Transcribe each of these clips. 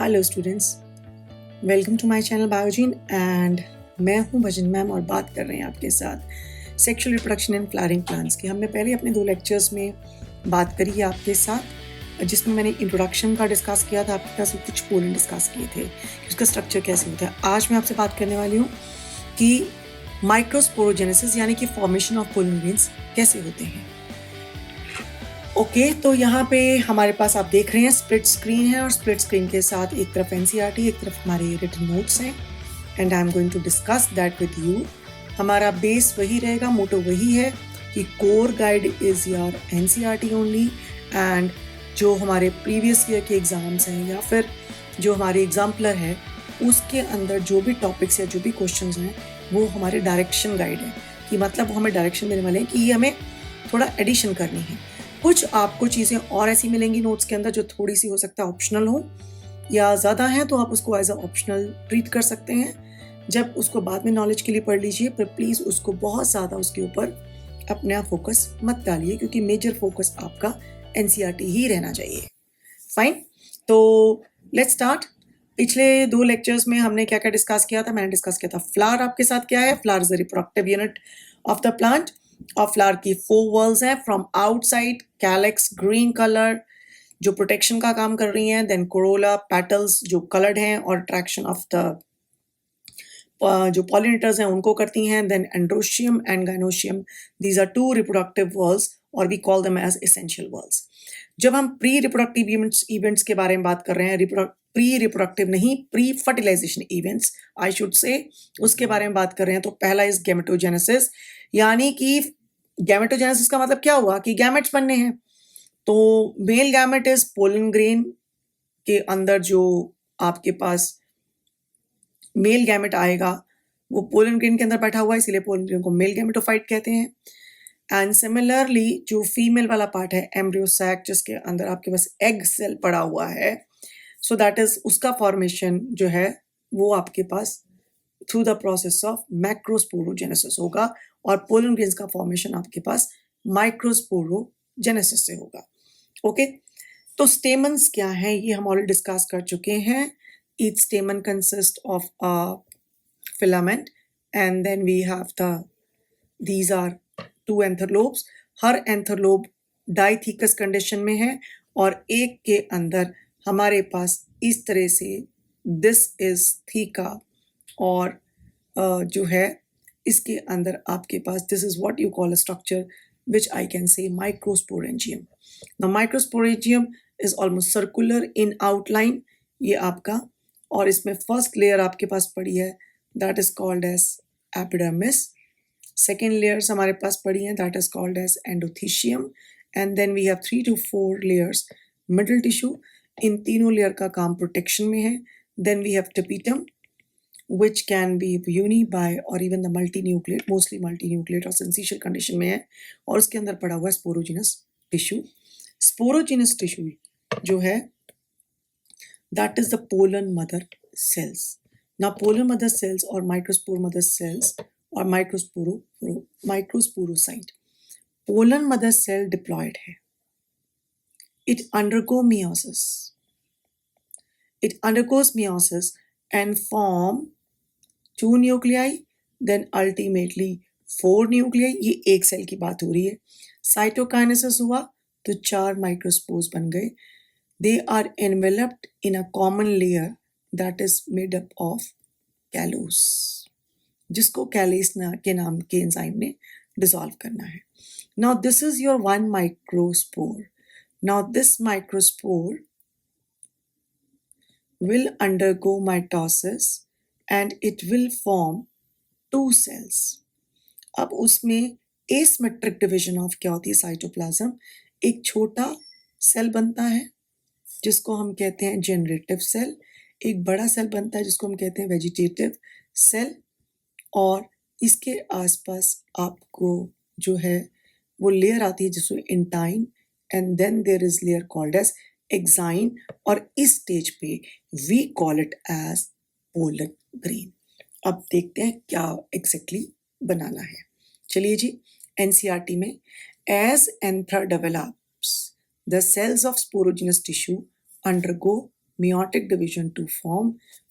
Hello students, welcome to my channel Biogene and मैं हूं भजन ma'am और बात कर रहे हैं आपके साथ sexual reproduction in flowering plants की। हमने पहले अपने 2 लेक्चर्स में बात करी है आपके साथ, जिसमें मैंने इंट्रोडक्शन का डिस्कस किया था आपके साथ, कुछ पोलन डिस्कस किए थे कि उसका स्ट्रक्चर कैसे होता है। आज मैं आपसे बात करने वाली हूँ कि माइक्रोस्पोरोजेनेसिस यानी कि फॉर्मेशन ऑफ पोलन ग्रेन्स कैसे होते हैं। ओके, तो यहाँ पे हमारे पास आप देख रहे हैं स्प्लिट स्क्रीन है और स्प्लिट स्क्रीन के साथ एक तरफ एनसीईआरटी, एक तरफ हमारे रिटन नोट्स हैं and I am going to discuss that with you. हमारा बेस वही रहेगा, मोटो वही है कि core guide is your NCERT only and जो हमारे प्रीवियस ईयर के एग्जाम्स हैं या फिर जो हमारे एग्जाम्पलर है उसके अंदर जो भी टॉपिक्स या जो भी क्वेश्चंस हैं वो हमारे डायरेक्शन गाइड है, कि मतलब वो हमें डायरेक्शन देने वाले हैं कि ये हमें थोड़ा एडिशन करनी है। कुछ आपको चीज़ें और ऐसी मिलेंगी नोट्स के अंदर जो थोड़ी सी हो सकता है ऑप्शनल हो या ज़्यादा है, तो आप उसको एज अ ऑप्शनल ट्रीट कर सकते हैं। जब उसको बाद में नॉलेज के लिए पढ़ लीजिए, पर प्लीज़ उसको बहुत ज़्यादा उसके ऊपर अपने आप फोकस मत डालिए, क्योंकि मेजर फोकस आपका एनसीईआरटी ही रहना चाहिए। फाइन, तो लेट्स स्टार्ट। पिछले 2 लेक्चर्स में हमने क्या क्या डिस्कस किया था। मैंने डिस्कस किया था फ्लावर आपके साथ क्या है। Flower is the reproductive unit of the plant और फ्लावर की 4 वॉल्स हैं। From outside calyx green colour जो प्रोटेक्शन का काम कर रही हैं, देन कोरोला पेटल्स जो कलर्ड हैं और अट्रैक्शन ऑफ द जो पॉलिनेटर्स हैं उनको करती हैं, then androecium and gynoecium, these are 2 reproductive whorls और we call them as essential whorls. जब हम प्री रिप्रोडक्टिव इवेंट्स के बारे में बात कर रहे हैं, प्री रिप्रोडक्टिव नहीं, pre fertilization events I should say, उसके बारे में बात कर रहे हैं, तो पहला इज गैमेटोजेनेसिस। यानी कि गैमेटोजेनेसिस का मतलब क्या हुआ कि गैमेट्स बनने हैं। तो male gamete is pollen grain के अंदर जो आपके पास मेल गैमेट आएगा वो पोलन ग्रेन के अंदर बैठा हुआ है, इसीलिए पोलन ग्रेन को मेल गैमेटोफाइट कहते हैं। एंड सिमिलरली जो फीमेल वाला पार्ट है एम्ब्रियो सैक, जिसके अंदर आपके पास एग सेल पड़ा हुआ है, सो दैट इज उसका फॉर्मेशन जो है वो आपके पास through the process of macrosporogenesis होगा और पोलन ग्रेन्स का फॉर्मेशन आपके पास माइक्रोस्पोरोजेनेसिस से होगा। ओके, तो स्टेमन्स क्या हैं ये हम ऑलरेडी डिस्कस कर चुके हैं। Each stamen consist of a filament and then we have these are 2 anther lobes. हर एंथरलोब डाइथीकस कंडीशन में है और एक के अंदर हमारे पास इस तरह से दिस इज थीका और जो है इसके अंदर आपके पास this is what you call a structure which I can say microsporangium. The microsporangium is almost circular in outline, ये आपका, और इसमें फर्स्ट लेयर आपके पास पड़ी है that is called as epidermis. Second layers हमारे पास पड़ी हैं that is called as endothecium and then we have 3 to 4 layers middle tissue. इन तीनों लेयर का काम प्रोटेक्शन में है। Then we have tapetum which can be uni by or even the multinucleate, mostly multinucleate और syncytial condition में है और उसके अंदर पड़ा हुआ है sporogenous tissue. Sporogenous tissue जो है that is the pollen mother cells. Now polar mother cells or microspore mother cells or microsporocyte, pollen mother cell diploid है। It undergo meiosis. It undergoes meiosis and form 2 nuclei, then ultimately 4 nuclei। ये एक cell की बात हो रही है। Cytokinesis हुआ तो 4 माइक्रोस्पोर्स बन गए। They are enveloped in a common layer that is made up of callus, जिसको कैलेस के नाम के एंजाइम ने डिसॉल्व करना है। Now this is your 1 microspore. Now this microspore will undergo mitosis and it will form 2 cells। अब उसमें asymmetric division of क्या होती है साइटोप्लाज्म, एक छोटा सेल बनता है जिसको हम कहते हैं जनरेटिव सेल, एक बड़ा सेल बनता है जिसको हम कहते हैं वेजिटेटिव सेल, और इसके आसपास आपको जो है वो लेयर आती है जिसको intine and then there is layer called as exine, और इस स्टेज पे we call it as pollen grain. अब देखते हैं क्या एग्जैक्टली बनाना है। चलिए जी, एनसीईआरटी में as anther develops the cells of sporogenous tissue undergo meiotic division to form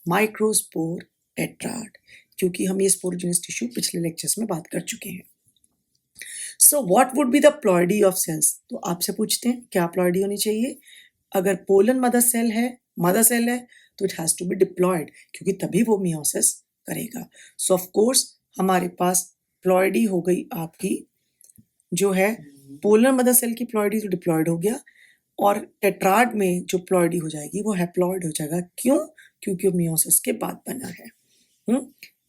microspore tetrad, क्योंकि हम ये स्पोरोजेनस टिश्यू पिछले लेक्चर्स में बात कर चुके हैं. So what would be the ploidy of cells? तो आपसे पूछते हैं क्या प्लॉइडी होनी चाहिए? अगर पोलन मदर सेल है तो it has to be diploid, क्योंकि तभी वो मियोसिस करेगा. सो ऑफ कोर्स हमारे पास प्लॉइडी हो गई आपकी, जो है पोलर मदर सेल की प्लॉइडी तो डिप्लॉयड हो गया, और टेट्राड में जो प्लॉइडी हो जाएगी वो हैप्लॉयड हो जाएगा. क्यों? क्योंकि वो मियोसिस के बाद बना है.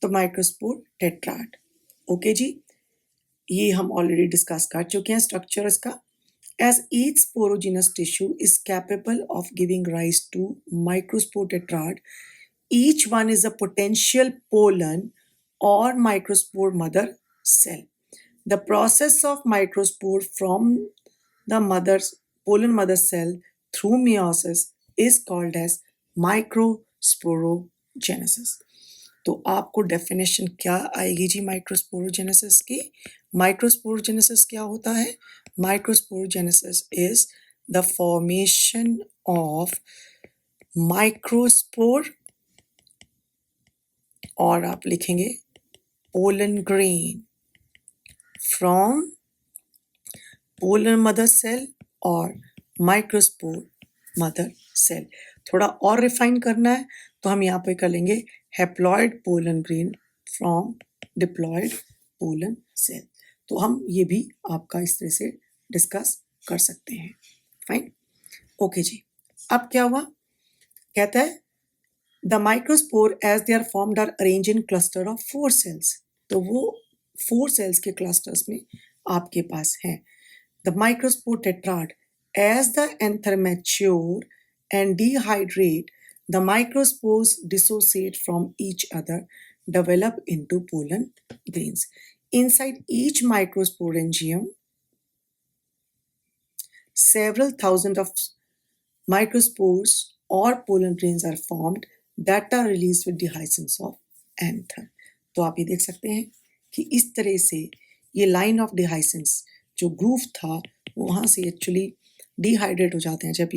तो माइक्रोस्पोर टेट्राड. ओके जी, ये हम ऑलरेडी डिस्कस कर चुके हैं स्ट्रक्चर इसका. As each sporogenous tissue is capable of giving rise to microspore tetrad, each one is a potential pollen or microspore mother cell. The process of microspore from the pollen mother cell through meiosis is called as microsporogenesis. तो आपको definition क्या आएगी जी microsporogenesis की? Microsporogenesis क्या होता है? Microsporogenesis is the formation of microspore, और आप लिखेंगे pollen grain from pollen mother cell और माइक्रोस्पोर मदर सेल. थोड़ा और रिफाइन करना है तो हम यहाँ पे कर लेंगे haploid pollen grain from diploid pollen cell. तो हम ये भी आपका इस तरह से डिस्कस कर सकते हैं. फाइन. ओके जी, अब क्या हुआ? कहता है the microspore as they are formed are arrange in cluster of 4 cells. तो वो 4 सेल्स के क्लस्टर्स में आपके पास हैं. The microspore tetrad, as the anther mature and dehydrate, the microspores dissociate from each other, develop into pollen grains. Inside each microsporangium, several thousand of microspores or pollen grains are formed that are released with dehiscence of anther. तो आप ये देख सकते हैं कि इस तरह से ये लाइन ऑफ डिहाइसेंस जो ग्रूव था वहाँ से एक्चुअली डिहाइड्रेट हो जाते हैं. जब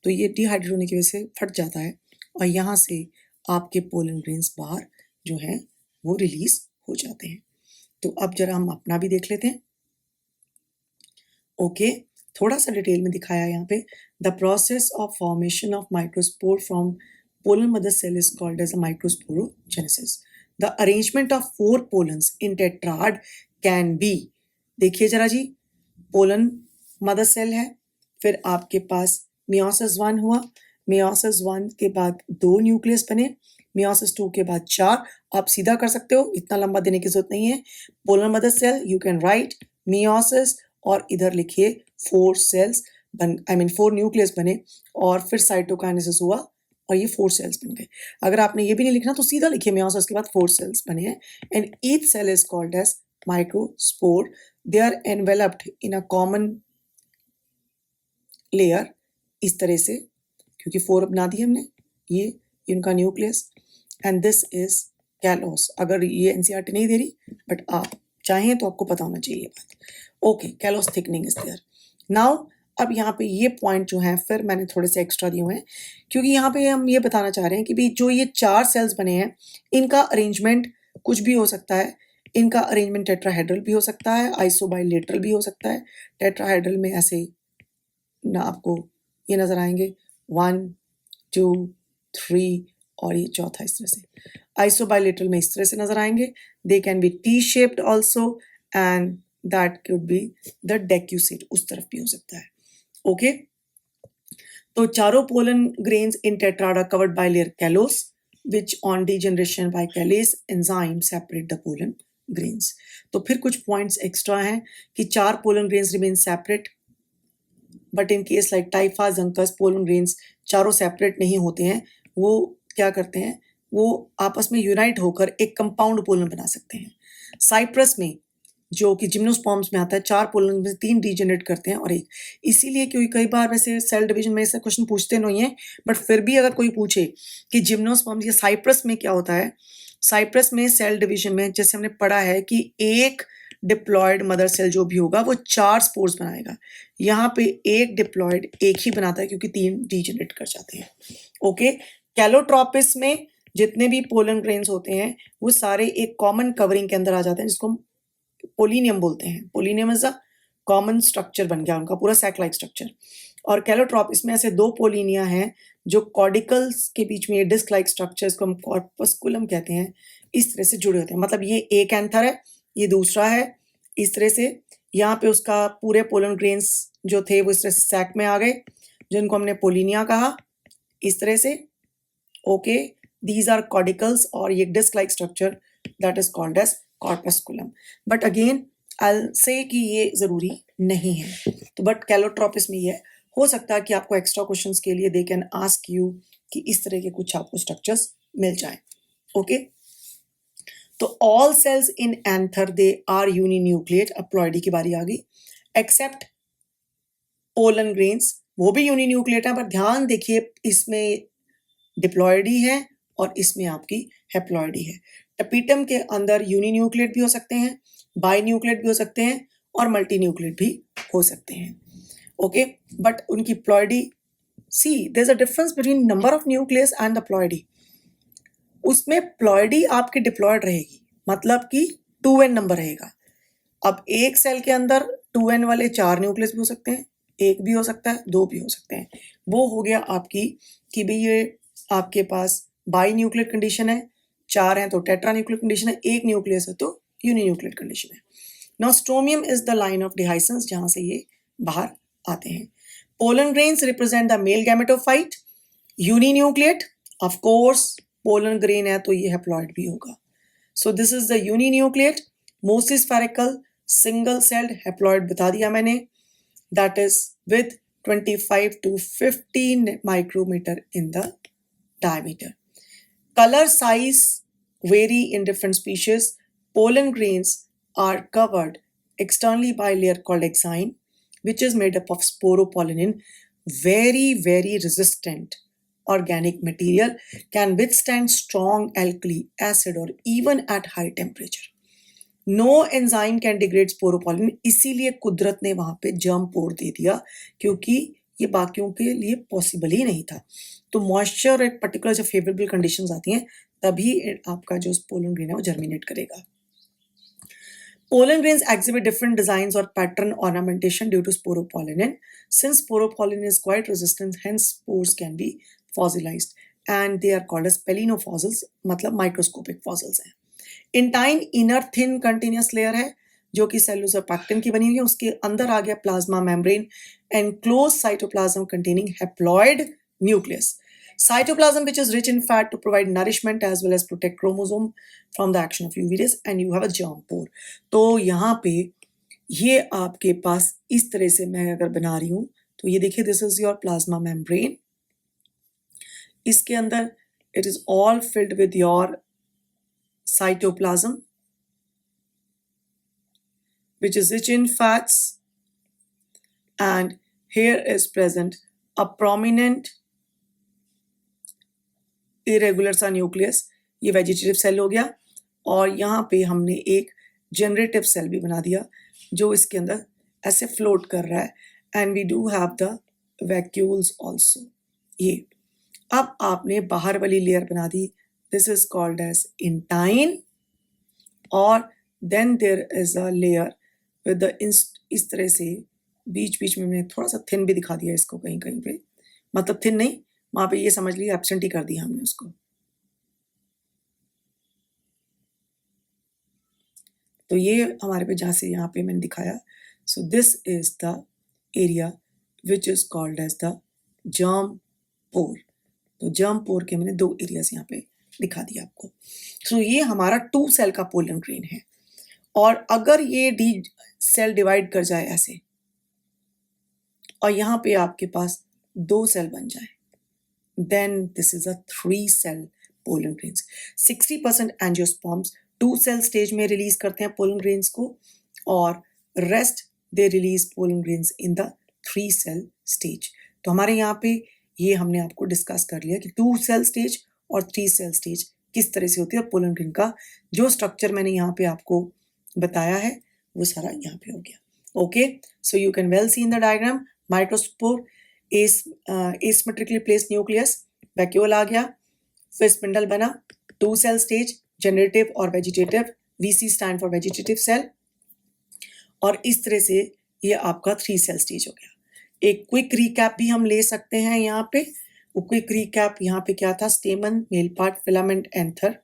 तो ये डिहाइड्रेट होने की वजह से फट जाता है और यहाँ से आपके पोलन ग्रेन्स बाहर जो है वो रिलीज हो जाते हैं. तो अब जरा हम अपना भी देख लेते हैं. ओके, थोड़ा सा डिटेल में दिखाया है यहाँ पे. The process of formation of microspore from pollen mother cell is called as a microsporogenesis. The arrangement of 4 pollens in tetrad can be, देखिए जरा जी, पोलन मदर सेल है, फिर आपके पास मियोसिस 1 हुआ, मियोसिस 1 के बाद 2 न्यूक्लियस बने, मियोसिस 2 के बाद 4. आप सीधा कर सकते हो, इतना लंबा देने की जरूरत नहीं है. Polar mother cell you can write meiosis और इधर लिखिए 4 सेल्स 4 न्यूक्लियस बने, और फिर साइटोकाइनेसिस हुआ और ये 4 सेल्स बन गए. अगर आपने ये भी नहीं लिखना तो सीधा लिखिए मियोसिस के बाद 4 सेल्स बने हैं. And each cell is called as microspore. They are enveloped in a common layer, इस तरह से, क्योंकि 4 बना दिए हमने. ये इनका nucleus, and this is callus. अगर ये एनसीईआरटी नहीं दे रही बट आप चाहें तो आपको पता होना चाहिए बात. Okay, callose thickening is there. Now अब यहाँ पे ये पॉइंट जो है फिर मैंने थोड़े से एक्स्ट्रा दिए हुए हैं, क्योंकि यहाँ पे हम ये बताना चाह रहे हैं कि भाई जो ये 4 सेल्स बने हैं इनका अरेंजमेंट कुछ भी हो सकता है. इनका अरेंजमेंट टेट्राहेड्रल भी हो सकता है, आइसोबाइलेटरल भी हो सकता है. टेट्राहेड्रल में ऐसे ना आपको ये नजर आएंगे 1 2 3 और ये चौथा इस तरह से. आइसोबाइलेटरल में इस तरह से नजर आएंगे. They can be T shaped also, and that could be the decussate, उस तरफ भी हो सकता है. ओके, तो चारों pollen grains in tetrad are covered by layer callose, which on degeneration by Calais enzyme separate the pollen grains. तो फिर कुछ पॉइंट्स एक्स्ट्रा हैं कि 4 pollen grains remain separate, but in case like Typha Juncus pollen grains चारों separate नहीं होते हैं. वो क्या करते हैं, वो आपस में यूनाइट होकर एक कंपाउंड पोलन बना सकते हैं. साइप्रस में जो कि जिम्नोस्पर्म्स में आता है 4 पोलन में 3 डीजेनरेट करते हैं और 1. इसीलिए क्योंकि कई बार वैसे सेल डिवीजन में ऐसा क्वेश्चन पूछते नहीं है, बट फिर भी अगर कोई पूछे कि जिम्नोस्पर्म्स या साइप्रस में क्या होता है, साइप्रस में सेल डिवीजन में जैसे हमने पढ़ा है कि एक डिप्लॉयड मदर सेल जो भी होगा वो 4 स्पोर्स बनाएगा। यहाँ पे एक डिप्लॉयड एक ही बनाता है क्योंकि 3 डीजेनरेट कर जाते हैं। ओके, कैलोट्रोपिस में जितने भी पोलन ग्रेन्स होते हैं वो सारे एक कॉमन कवरिंग के अंदर आ जाते हैं जिसको हम पोलिनियम बोलते हैं। Polonium is a common structure बन गया उनका पूरा सैक लाइक स्ट्रक्चर। और कैलोट्रोपिस में ऐसे 2 पोलिनिया हैं जो कॉर्डिकल्स के बीच में ये डिस्क लाइक स्ट्रक्चर, इसको हम कॉर्पस्कुलम कहते हैं, इस तरह से जुड़े होते हैं। मतलब ये एक एंथर है, ये दूसरा है, इस तरह से यहाँ पे उसका पूरे पोलन ग्रेन्स जो थे वो इस तरह से सैक में आ गए जिनको हमने पोलिनिया कहा, इस तरह से। ओके, दीज आर कॉर्डिकल्स और ये disc like structure that is called as corpusculum. But again I say कि ये जरूरी नहीं है। तो बट कैलोट्रोपिस में ये हो सकता है कि आपको एक्स्ट्रा क्वेश्चंस के लिए दे कैन आस्क यू कि इस तरह के कुछ आपको स्ट्रक्चर्स मिल जाए। ओके, तो all cells in anther they are uninucleate. अब प्लॉइडी की बारी आ गई, एक्सेप्ट पोलन ग्रेन्स, वो भी यूनिन्यूक्लिएट है, पर ध्यान देखिए इसमें डिप्लॉइडी है और इसमें आपकी हैप्लॉइडी है। टपीटम के अंदर यूनिन्यूक्लिएट भी हो सकते हैं, बाइन्यूक्लिएट भी हो सकते हैं और मल्टीन्यूक्लिएट भी हो सकते हैं। ओके, बट उनकी ploidy, see there is a difference between number of nucleus and the ploidy. उसमें प्लॉइडी आपकी डिप्लॉयड रहेगी, मतलब कि 2n नंबर रहेगा। अब एक सेल के अंदर 2n वाले 4 न्यूक्लियस भी हो सकते हैं, एक भी हो सकता है, 2 भी हो सकते हैं। वो हो गया आपकी कि भाई ये आपके पास बाई न्यूक्लियर कंडीशन है, 4 हैं तो टेट्रा न्यूक्लियर कंडीशन है, एक न्यूक्लियस है तो यूनिन्यूक्लियर कंडीशन है। Now stomium is the line of dehiscence जहां से ये बाहर आते हैं। Pollen grains represent the male gametophyte, uninucleate, of course pollen grain है तो ये हैप्लॉइड भी होगा। So this is the uninucleate, mostly spherical, single celled, haploid बता दिया मैंने, that is with 25 to 50 micrometer in the diameter. Color size vary in different species. Pollen grains are covered externally by a layer called exine, which is made up of sporopollenin, very resistant organic material, can withstand strong alkali, acid or even at high temperature. No enzyme can degrade sporopollenin, इसीलिए कुदरत ने वहां पे germ पोर दे दिया क्योंकि ये बाकियों के लिए पॉसिबल ही नहीं था। तो मॉइस्चर एक पर्टिकुलर जब फेवरेबल कंडीशंस आती हैं तभी आपका जो पोलन ग्रेन है वो जर्मिनेट करेगा। Pollen grains exhibit different designs or pattern ornamentation due to sporopollenin. Since sporopollenin is quite resistant, hence spores can be fossilized and they are called as pelinofossils, मतलब microscopic fossils हैं। Intine inner thin continuous layer है जो कि cellulose pectin की बनी हुई है, उसके अंदर आ गया plasma membrane, enclose cytoplasm containing haploid nucleus, cytoplasm which is rich in fat to provide nourishment as well as protect chromosome from the action of UV rays, and you have a germ pore. तो यहाँ पे ये आपके पास इस तरह से मैं अगर बना रही हूँ तो ये देखिए this is your plasma membrane, इसके अंदर it is all filled with your cytoplasm which is rich in fats, and here is present a prominent irregular सा न्यूक्लियस, ये वेजिटेटिव सेल हो गया, और यहाँ पे हमने एक जनरेटिव सेल भी बना दिया जो इसके अंदर ऐसे फ्लोट कर रहा है, and we do have the vacuoles also. ये अब आपने बाहर वाली लेयर बना दी, this is called as intine, और then there is a layer with the इस तरह से बीच बीच में मैंने थोड़ा सा थिन भी दिखा दिया इसको कहीं कहीं पे, मतलब थिन नहीं, वहां पे ये समझ लिया एब्सेंट ही कर दिया हमने उसको। तो ये हमारे पे जहां से यहाँ पे मैंने दिखाया, so this is the area which is called as the germ pore. तो जर्म पोर के मैंने 2 एरियाज यहाँ पे दिखा दिया आपको। सो ये हमारा 2 सेल का पोलन ग्रेन है, और अगर ये सेल डिवाइड कर जाए ऐसे और यहाँ पे आपके पास 2 सेल बन जाए, then this is a 3 cell pollen grains. 60% angiosperms 2 cell stage में रिलीज करते हैं पोलन ग्रेन्स को, और rest they release pollen grains in the 3 cell stage. तो हमारे यहाँ पे ये हमने आपको डिस्कस कर लिया कि 2 सेल स्टेज और 3 सेल स्टेज किस तरह से होती है, और पोलन ग्रेन का जो स्ट्रक्चर मैंने यहाँ पे आपको बताया है वो सारा यहाँ पे हो गया। Okay, so you can well see in the diagram, microspore asymmetrically placed nucleus, vacuole आ गया, फिर स्पिंडल बना, 2 सेल स्टेज, जनरेटिव और vegetative, VC stand for vegetative cell, और इस तरह से ये आपका 3 सेल स्टेज हो गया। एक क्विक रिकैप भी हम ले सकते हैं यहाँ पे। वो क्विक रिकैप यहाँ पे क्या था, स्टेमन, male part, filament, anther.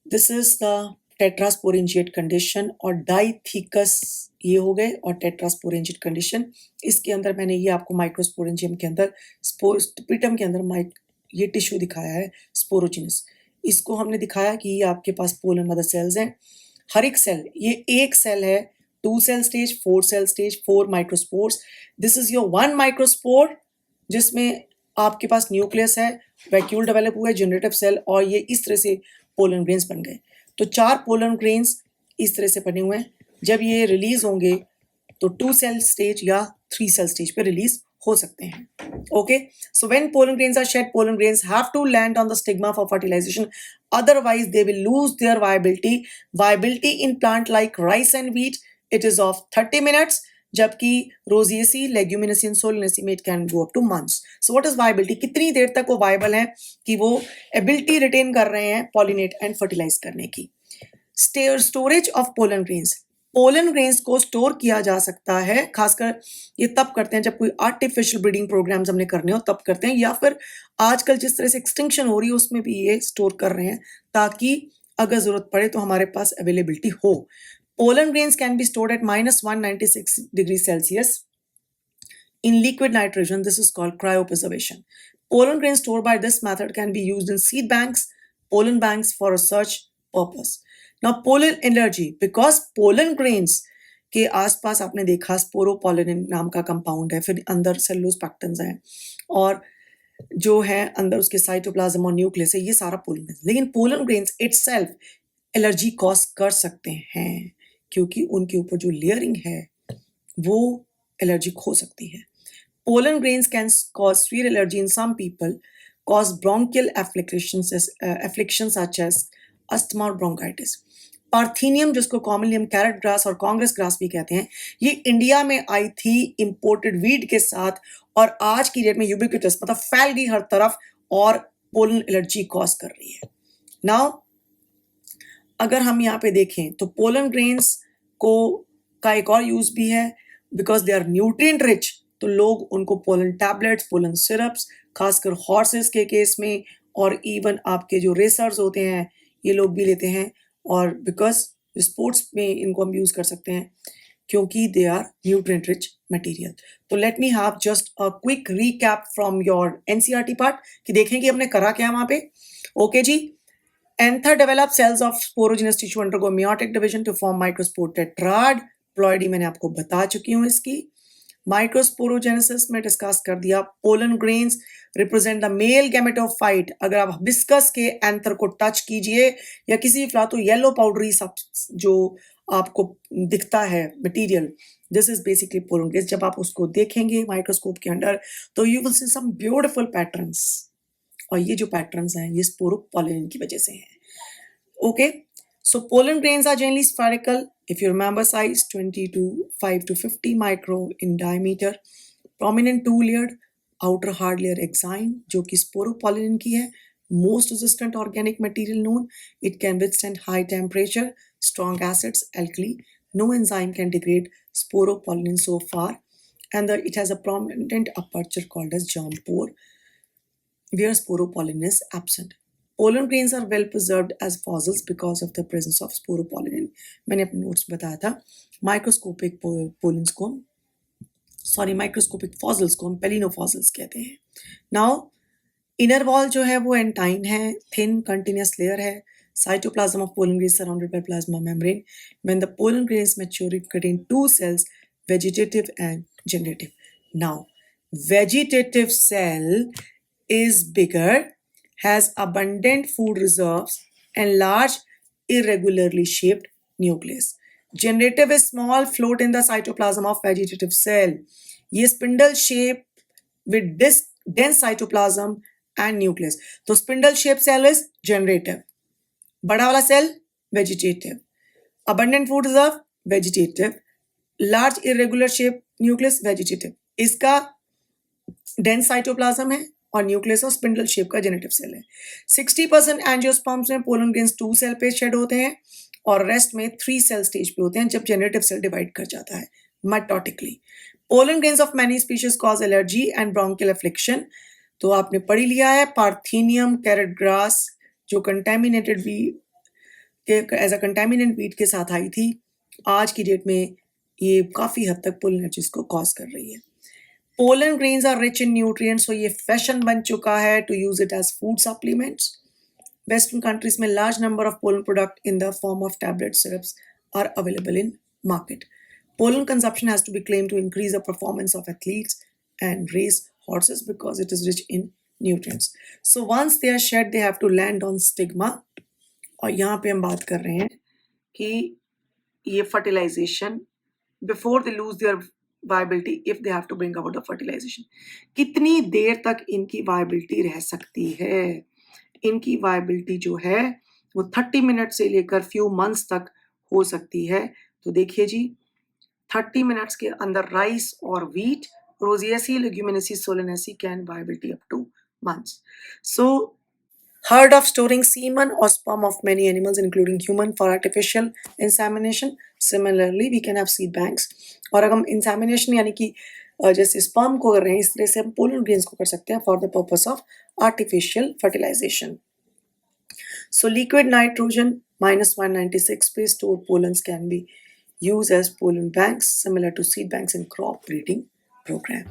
This is the tetrasporangiate condition, और डाइथिकस ये हो गए, और टेट्रास्पोरेंजिएट कंडीशन। इसके अंदर मैंने ये आपको माइक्रोस्पोरेंजियम के अंदर स्पोरोस्पिटम के अंदर ये टिश्यू दिखाया है स्पोरोजिनस। इसको हमने दिखाया कि ये आपके पास पोलन मदर सेल्स हैं। हर एक सेल, ये एक सेल है, 2 cell stage, 4 cell stage, 4 microspores. This is your 1 microspore, जिसमें आपके पास न्यूक्लियस है, वैक्यूल डेवलप हुआ है, जनरेटिव सेल, और ये इस तरह से पोलन ग्रेन्स बन गए। तो 4 पोलन ग्रेन्स इस तरह से बने हुए हैं। जब ये रिलीज होंगे तो 2 सेल स्टेज या 3 सेल स्टेज पे रिलीज हो सकते हैं। Okay, so when pollen grains are shed, pollen grains have to land on the stigma for fertilization, otherwise they will lose their viability in plant like rice and wheat, it is of 30 minutes, जबकि रोजिएसी, Leguminosae and Solanaceae में it can go up to months. So what is viability? कितनी देर तक वो viable हैं कि वो ability retain कर रहे हैं पॉलिनेट एंड फर्टिलाइज करने की। Storage of pollen grains, pollen grains को स्टोर किया जा सकता है, खासकर ये तब करते हैं जब कोई आर्टिफिशियल ब्रीडिंग प्रोग्राम्स हमने करने हो तब करते हैं, या फिर आजकल जिस तरह से एक्सटिंक्शन हो रही है उसमें भी ये स्टोर कर रहे हैं ताकि अगर जरूरत पड़े तो हमारे पास अवेलेबिलिटी हो। Pollen grains can be stored at -196 degree Celsius in liquid nitrogen. This is called cryopreservation. Pollen grains stored by this method can be used in seed banks, pollen banks for research purpose. Now pollen allergy, because pollen grains के आसपास आपने देखा sporopollenin नाम का compound है, फिर अंदर cellulose पैक्टन्स हैं, और जो है अंदर उसके साइटोप्लाज्म और न्यूक्लियस है, ये सारा पोलन ग्रेन्स। लेकिन pollen grains itself allergy cause कर सकते हैं, क्योंकि उनके ऊपर जो लेयरिंग है वो एलर्जिक हो सकती है। Pollen grains can cause severe allergy in some people, cause bronchial afflictions such as asthma or bronchitis. Parthenium, जिसको कॉमनली हम कैरेट ग्रास और कांग्रेस ग्रास भी कहते हैं, ये इंडिया में आई थी इंपोर्टेड वीड के साथ, और आज की डेट में यूबिक्विटस, मतलब फैल गई हर तरफ और पोलन एलर्जी कॉज कर रही है। नाउ अगर हम यहाँ पे देखें तो पोलन ग्रेन्स को का एक और यूज भी है, because they are nutrient rich, तो लोग उनको पोलन टैबलेट्स, पोलन सिरप्स, खासकर हॉर्सेस के केस में, और इवन आपके जो रेसर्स होते हैं ये लोग भी लेते हैं, और बिकॉज स्पोर्ट्स में इनको हम यूज कर सकते हैं क्योंकि they are nutrient rich material. तो let me have just a quick recap from your NCERT part कि देखें कि हमने करा क्या वहां पे। ओके जी, anther develop cells of sporogenous tissue undergo meiotic division to form microspore tetrad. Ploidy मैंने आपको बता चुकी हूँ इसकी। माइक्रोस्पोरोजेनेसिस में डिस्कस कर दिया। Pollen grains represent the male gametophyte. अगर आप हिबिस्कस के एंथर को टच कीजिए या किसी फ्लावर, तो येलो पाउडरी सब जो आपको दिखता है material, this is basically pollen grains. जब आप उसको देखेंगे माइक्रोस्कोप के अंदर तो you will see some beautiful patterns, और ये जो पैटर्न्स हैं ये स्पोरोपोलिन की वजह से हैं। Okay, so pollen grains are generally spherical. If you remember size 25 to 50 micro in diameter. Prominent two-layered, outer hard layer exine, जो कि sporopollen की है. Most resistant organic material known. It can withstand high temperature, strong acids, alkali. No enzyme can degrade sporopollen so far. And it has a prominent aperture called as germ pore, where sporopollen is absent. Pollen grains are well preserved as fossils because of the presence of sporopollen. मैंने अपने notes में बताया था microscopic pollens को, microscopic fossils को हम पेलिनोफॉसिल्स कहते हैं। नाउ इनर वॉल जो है वो एंटाइन है, थिन कंटिन्यूस लेयर है। Cytoplasm of pollen grain surrounded by plasma membrane. When the pollen grains mature, it contain 2 cells, vegetative and generative. Now, vegetative cell is bigger, has abundant food reserves and large irregularly shaped nucleus. Generative is small, float in the cytoplasm of vegetative cell. ये spindle shape with dense cytoplasm and nucleus. तो spindle shape cell is generative, बड़ा वाला cell vegetative. Abundant food reserve, vegetative. Large irregular shape nucleus, vegetative. इसका dense cytoplasm है और nucleus और spindle shape का generative cell है। 60% एंजियोस्पर्म्स में पोलन ग्रेन्स 2 सेल पे शेड होते हैं और रेस्ट में 3 सेल स्टेज पे होते हैं जब जेनेटिव सेल डिवाइड कर जाता है mitotically. Pollen grains of many species cause allergy and bronchial affliction. तो आपने पढ़ लिया है पार्थेनियम कैरेट ग्रास जो contaminated wheat as a contaminant wheat के साथ आई थी, आज की डेट में ये काफ़ी हद तक पोलन एलर्जीज को कॉज कर रही है। Pollen grains are rich in nutrients, तो ये फैशन बन चुका है to use it as food supplements. Western countries में large number of pollen product in the form of tablet syrups are available in market. Pollen consumption has to be claimed to increase the performance of athletes and race horses because it is rich in nutrients. So once they are shed, they have to land on stigma. और यहाँ पे हम बात कर रहे हैं कि ये fertilization before they lose their viability, if they have to bring about the fertilization, कितनी देर तक इनकी viability रह सकती है? इनकी viability जो है वो 30 मिनट से लेकर few months तक हो सकती है. तो देखिए जी 30 मिनट्स के अंदर राइस और wheat, Rosaceae, Leguminosae, Solanaceae can viability up to months. So heard of storing semen or sperm of many animals including human for artificial insemination? Similarly we can have seed banks. और अगर हम insemination यानी कि जैसे sperm को कर रहे हैं इस तरह से हम pollen grains को कर सकते हैं for the purpose of artificial fertilization. So liquid nitrogen -196 पे stored pollens can be used as pollen banks similar to seed banks in crop breeding program.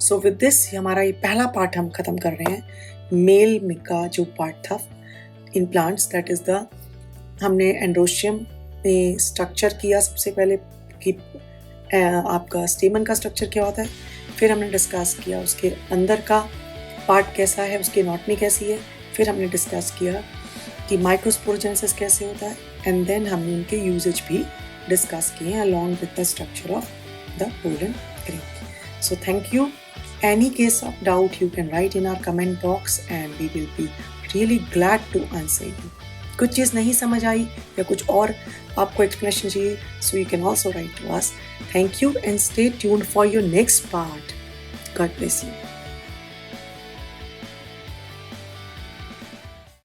So with this हमारा ये पहला पार्ट हम खत्म कर रहे हैं मेल में का जो पार्ट था in plants, that is the हमने एंड्रोशियम में स्ट्रक्चर किया सबसे पहले कि आपका स्टेमन का स्ट्रक्चर क्या होता है, फिर हमने डिस्कस किया उसके अंदर का पार्ट कैसा है, उसकी एनाटॉमी कैसी है, फिर हमने डिस्कस किया कि माइक्रोस्पोरोजेनेसिस कैसे होता है, एंड देन हमने उनके यूजेज भी डिस्कस किए हैं along with the structure of the pollen grain. So thank you. Any case of doubt you can write in our comment box and we will be really glad to answer you. कुछ चीज़ नहीं समझ आई या कुछ और आपको explanation चाहिए, so you can also write to us. Thank you and stay tuned for your next part. God bless you.